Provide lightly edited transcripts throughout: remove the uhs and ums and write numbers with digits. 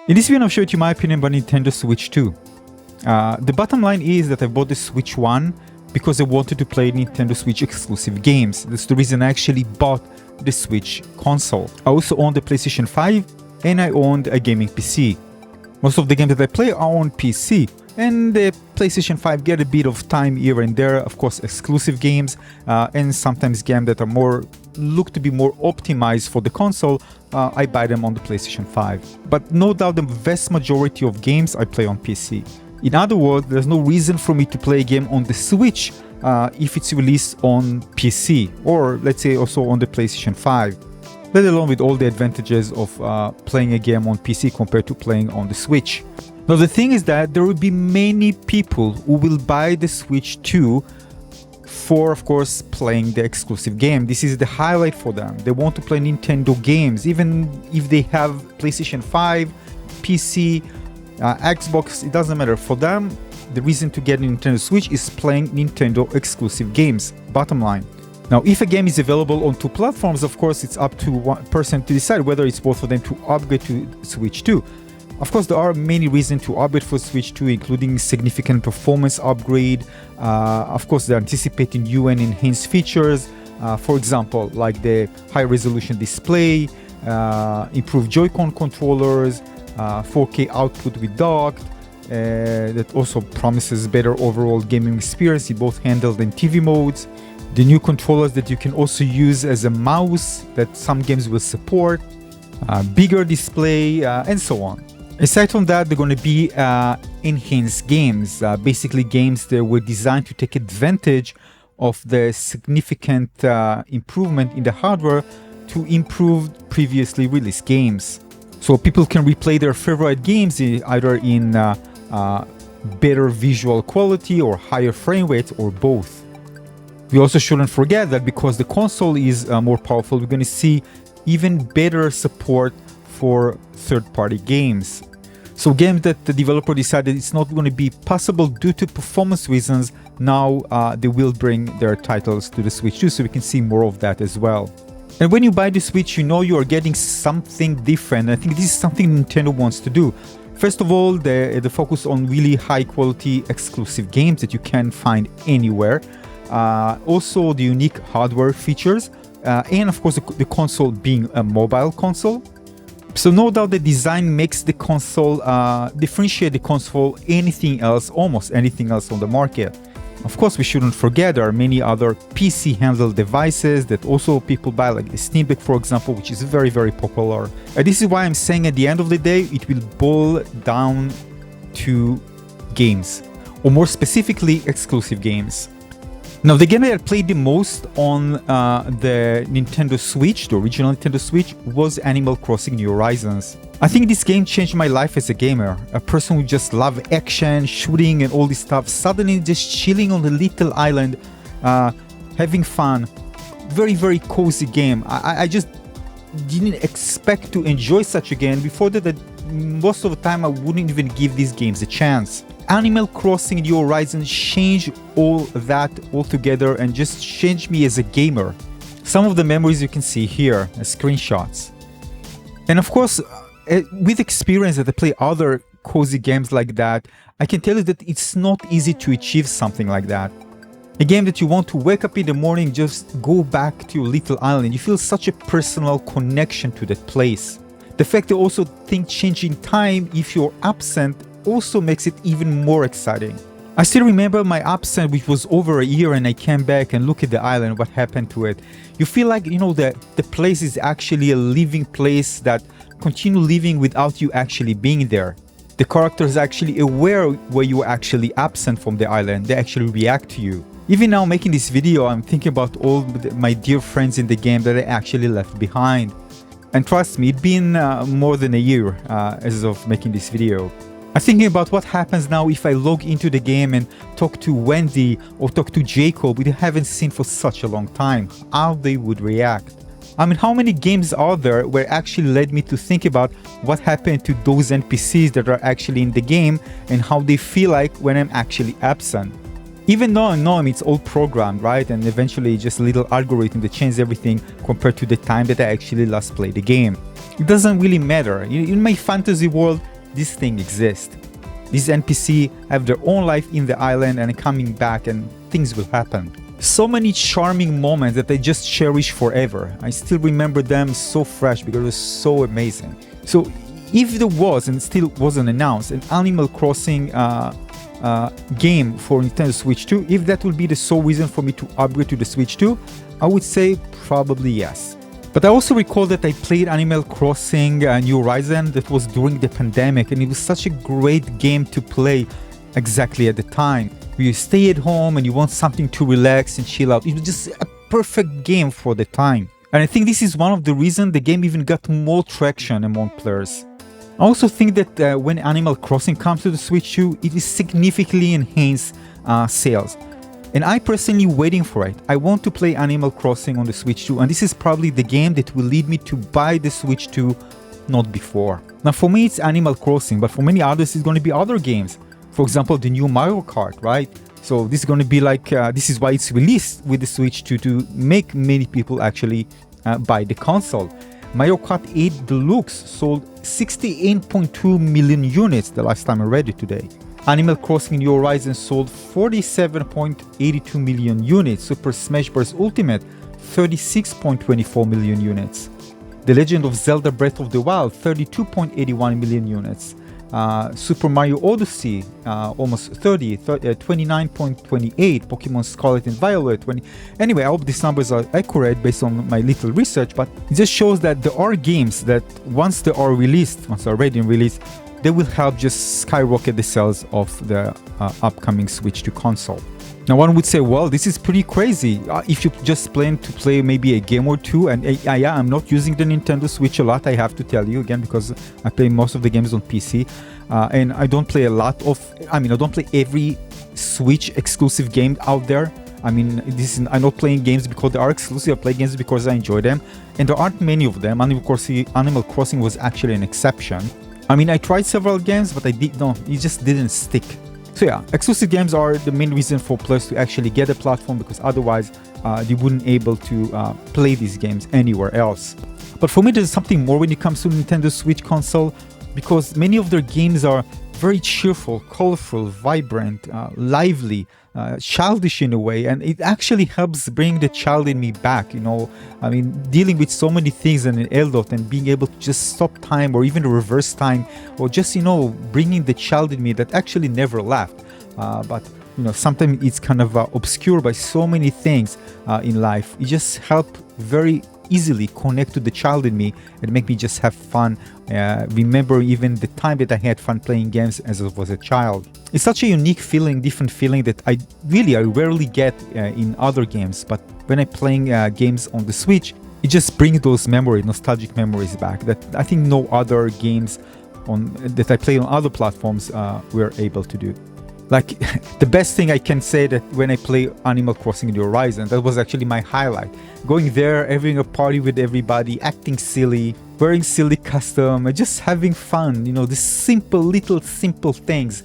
In this video, I'll show you my opinion about Nintendo Switch 2. The bottom line is that I bought the Switch 1 because I wanted to play Nintendo Switch exclusive games. That's the reason I actually bought the Switch console. I also own the PlayStation 5 and I owned a gaming PC. Most of the games that I play are on PC, and the PlayStation 5 get a bit of time here and there, of course exclusive games, and sometimes games that are look to be more optimized for the console. I buy them on the PlayStation 5. But no doubt the vast majority of games I play on PC. In other words, there's no reason for me to play a game on the Switch if it's released on PC, or let's say also on the PlayStation 5. Let alone with all the advantages of playing a game on PC compared to playing on the Switch. Now the thing is that there will be many people who will buy the Switch 2 for, of course, playing the exclusive game. This is the highlight for them. They want to play Nintendo games, even if they have PlayStation 5, PC, Xbox, it doesn't matter. For them, the reason to get a Nintendo Switch is playing Nintendo exclusive games, bottom line. Now, if a game is available on two platforms, of course, it's up to one person to decide whether it's worth for them to upgrade to Switch 2. Of course, there are many reasons to upgrade for Switch 2, including significant performance upgrade. Of course, they're anticipating new and enhanced features. For example, like the high-resolution display, improved Joy-Con controllers, 4K output with docked. That also promises better overall gaming experience in both handheld and TV modes. The new controllers that you can also use as a mouse that some games will support, bigger display, and so on. Aside from that, they're going to be enhanced games, basically games that were designed to take advantage of the significant improvement in the hardware to improve previously released games. So people can replay their favorite games either in better visual quality or higher frame rates or both. We also shouldn't forget that because the console is more powerful, we're going to see even better support for third-party games. So games that the developer decided it's not going to be possible due to performance reasons, now they will bring their titles to the Switch 2, so we can see more of that as well. And when you buy the Switch, you know you are getting something different. I think this is something Nintendo wants to do. First of all, the focus on really high-quality exclusive games that you can find anywhere. Also the unique hardware features, and of course the console being a mobile console. So no doubt the design makes the console differentiate the console almost anything else on the market. Of course, we shouldn't forget there are many other PC handheld devices that also people buy, like the Steam Deck, for example, which is very, very popular. And this is why I'm saying at the end of the day, it will boil down to games, or more specifically, exclusive games. Now, the game that I played the most on the Nintendo Switch, the original Nintendo Switch, was Animal Crossing New Horizons. I think this game changed my life as a gamer. A person who just loved action, shooting and all this stuff, suddenly just chilling on a little island, having fun. Very, very cozy game. I just didn't expect to enjoy such a game. Before that, most of the time I wouldn't even give these games a chance. Animal Crossing New Horizons changed all that altogether and just changed me as a gamer. Some of the memories you can see here as screenshots. And of course, with experience that I play other cozy games like that, I can tell you that it's not easy to achieve something like that. A game that you want to wake up in the morning, just go back to your little island. You feel such a personal connection to that place. The fact that also things change in time if you're absent also makes it even more exciting. I still remember my absence, which was over a year, and I came back and look at the island, what happened to it. You feel like, you know, the place is actually a living place that continue living without you actually being there. The character is actually aware where you are actually absent from the island. They actually react to you. Even now making this video, I'm thinking about all my dear friends in the game that I actually left behind. And trust me, it's been more than a year as of making this video. I'm thinking about what happens now if I log into the game and talk to Wendy or talk to Jacob, we haven't seen for such a long time, how they would react. I mean, how many games are there where actually led me to think about what happened to those NPCs that are actually in the game and how they feel like when I'm actually absent. Even though I know it's all programmed, right? And eventually just a little algorithm that changes everything compared to the time that I actually last played the game. It doesn't really matter. In my fantasy world, this thing exists. These NPC have their own life in the island and coming back, and things will happen. So many charming moments that I just cherish forever. I still remember them so fresh because it was so amazing. So if there was, and still wasn't announced, an Animal Crossing game for Nintendo Switch 2, if that would be the sole reason for me to upgrade to the Switch 2, I would say probably yes. But I also recall that I played Animal Crossing New Horizon. That was during the pandemic, and it was such a great game to play exactly at the time. You stay at home and you want something to relax and chill out. It was just a perfect game for the time. And I think this is one of the reasons the game even got more traction among players. I also think that when Animal Crossing comes to the Switch 2, it is significantly enhanced sales. And I personally waiting for it. I want to play Animal Crossing on the Switch 2, and this is probably the game that will lead me to buy the Switch 2, not before. Now for me it's Animal Crossing, but for many others it's going to be other games. For example, the new Mario Kart, right? So this is going to be like, this is why it's released with the Switch 2 to make many people actually buy the console. Mario Kart 8 Deluxe sold 68.2 million units the last time I read it today. Animal Crossing New Horizons sold 47.82 million units. Super Smash Bros. Ultimate 36.24 million units. The Legend of Zelda Breath of the Wild 32.81 million units. Super Mario Odyssey almost 29.28. Pokemon Scarlet and Violet 20. Anyway, I hope these numbers are accurate based on my little research, but it just shows that there are games that once they are released, once they're already released, they will help just skyrocket the sales of the upcoming Switch 2 console. Now one would say, well, this is pretty crazy. If you just plan to play maybe a game or two, and yeah, I'm not using the Nintendo Switch a lot, I have to tell you again, because I play most of the games on PC, and I don't play a lot of, I don't play every Switch exclusive game out there. I'm not playing games because they are exclusive, I play games because I enjoy them, and there aren't many of them. Animal Crossing was actually an exception. I tried several games, but it just didn't stick. So yeah, exclusive games are the main reason for players to actually get a platform, because otherwise they wouldn't able to play these games anywhere else. But for me, there's something more when it comes to Nintendo Switch console, because many of their games are very cheerful, colorful, vibrant, lively, childish in a way, and it actually helps bring the child in me back. Dealing with so many things in an adult and being able to just stop time or even reverse time, or just bringing the child in me that actually never left, but sometimes it's kind of obscured by so many things in life. It just helps very easily connect to the child in me and make me just have fun, remember even the time that I had fun playing games as I was a child. It's such a unique feeling, different feeling that I rarely get in other games, but when I'm playing games on the Switch, it just brings those memories, nostalgic memories back that I think no other games that I play on other platforms were able to do. Like, the best thing I can say that when I play Animal Crossing New Horizon, that was actually my highlight. Going there, having a party with everybody, acting silly, wearing silly costume, and just having fun, these simple things.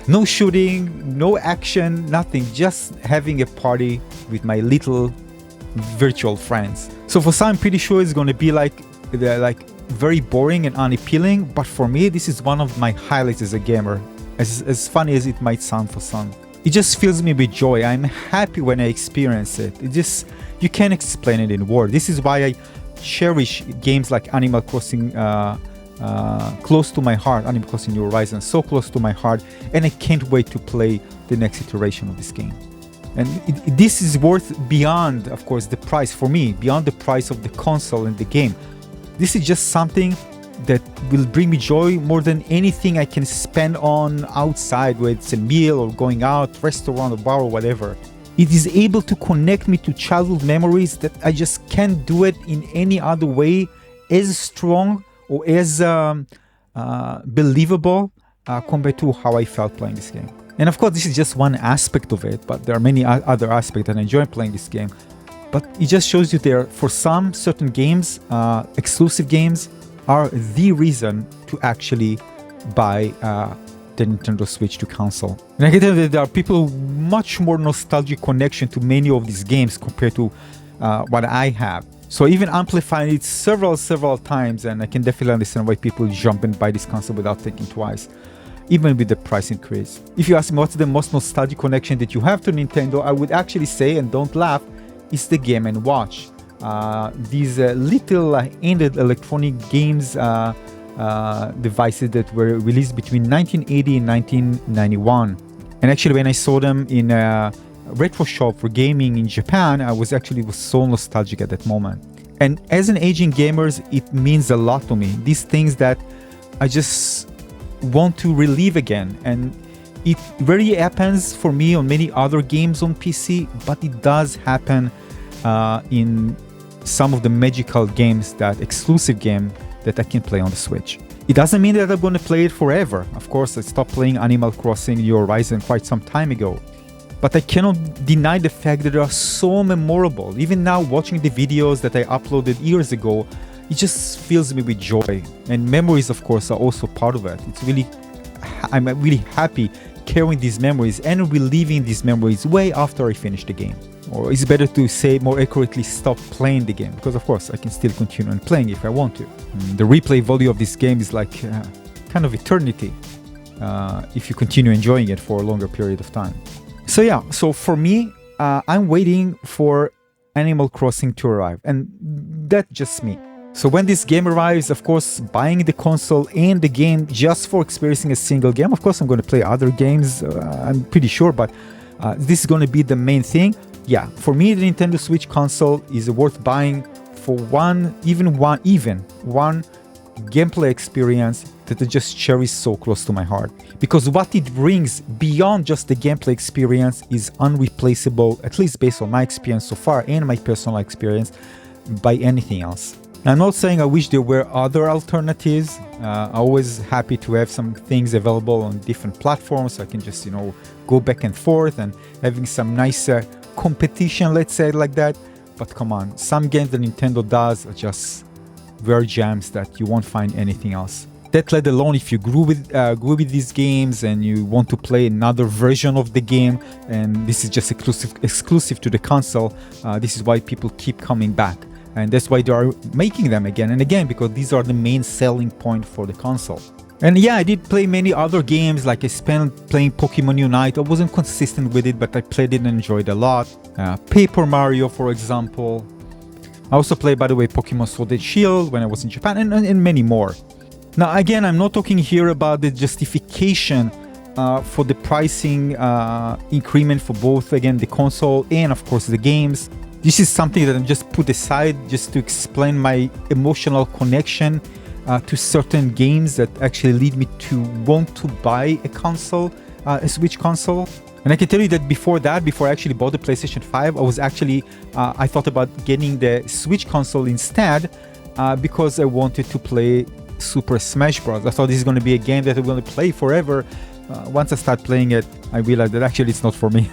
No shooting, no action, nothing, just having a party with my little virtual friends. So for some, I'm pretty sure it's going to be like very boring and unappealing, but for me, this is one of my highlights as a gamer. As funny as it might sound for some. It just fills me with joy. I'm happy when I experience it. You can't explain it in words. This is why I cherish games like Animal Crossing close to my heart. Animal Crossing New Horizons, so close to my heart, and I can't wait to play the next iteration of this game. And this is worth beyond, of course, the price for me, beyond the price of the console and the game. This is just something that will bring me joy more than anything I can spend on outside, whether it's a meal or going out, restaurant or bar or whatever. It is able to connect me to childhood memories that I just can't do it in any other way as strong or as believable compared to how I felt playing this game. And of course, this is just one aspect of it, but there are many other aspects that I enjoy playing this game. But it just shows you there, for some certain games, exclusive games, are the reason to actually buy the Nintendo Switch 2 console. And I can tell you that there are people much more nostalgic connection to many of these games compared to what I have. So even amplifying it several times, and I can definitely understand why people jump and buy this console without thinking twice, even with the price increase. If you ask me what's the most nostalgic connection that you have to Nintendo, I would actually say, and don't laugh, is the Game & Watch. These little ended electronic games devices that were released between 1980 and 1991. And actually when I saw them in a retro shop for gaming in Japan, I was so nostalgic at that moment. And as an aging gamers, it means a lot to me. These things that I just want to relive again. And it rarely happens for me on many other games on PC, but it does happen in some of the magical games, that exclusive game that I can play on the Switch. It doesn't mean that I'm going to play it forever. Of course, I stopped playing Animal Crossing New Horizon quite some time ago. But I cannot deny the fact that they are so memorable. Even now, watching the videos that I uploaded years ago, it just fills me with joy. And memories, of course, are also part of it. I'm really happy carrying these memories and reliving these memories way after I finish the game. Or it's better to say more accurately, stop playing the game, because of course I can still continue on playing if I want to. The replay value of this game is like kind of eternity if you continue enjoying it for a longer period of time. So yeah, so for me, I'm waiting for Animal Crossing to arrive, and that's just me. So when this game arrives, of course, buying the console and the game just for experiencing a single game. Of course, I'm going to play other games, I'm pretty sure, but this is going to be the main thing. Yeah, for me, the Nintendo Switch console is worth buying for one gameplay experience that I just cherish so close to my heart. Because what it brings beyond just the gameplay experience is unreplaceable, at least based on my experience so far and my personal experience, by anything else. I'm not saying I wish there were other alternatives. I'm always happy to have some things available on different platforms, so I can just, go back and forth and having some nice competition, let's say it like that. But come on, some games that Nintendo does are just rare gems that you won't find anything else. That let alone if you grew with these games and you want to play another version of the game, and this is just exclusive to the console, this is why people keep coming back. And that's why they are making them again and again, because these are the main selling point for the console. And yeah, I did play many other games, like I spent playing Pokemon Unite. I wasn't consistent with it, but I played it and enjoyed it a lot. Paper Mario, for example. I also played, by the way, Pokemon Sword and Shield when I was in Japan, and many more. Now, again, I'm not talking here about the justification for the pricing increment for both, again, the console and, of course, the games. This is something that I'm just put aside just to explain my emotional connection to certain games that actually lead me to want to buy a console, a Switch console. And I can tell you that before I actually bought the PlayStation 5, I thought about getting the Switch console instead because I wanted to play Super Smash Bros. I thought this is going to be a game that I'm going to play forever. Once I start playing it, I realized that actually it's not for me.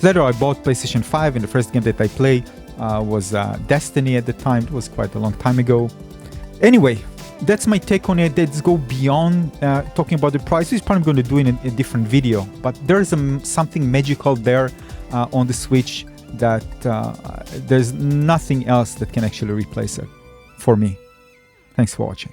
Later, I bought PlayStation 5, and the first game that I played was Destiny at the time. It was quite a long time ago. Anyway, that's my take on it. Let's go beyond talking about the price. This is probably going to do in a different video, but there's something magical there on the Switch that there's nothing else that can actually replace it for me. Thanks for watching.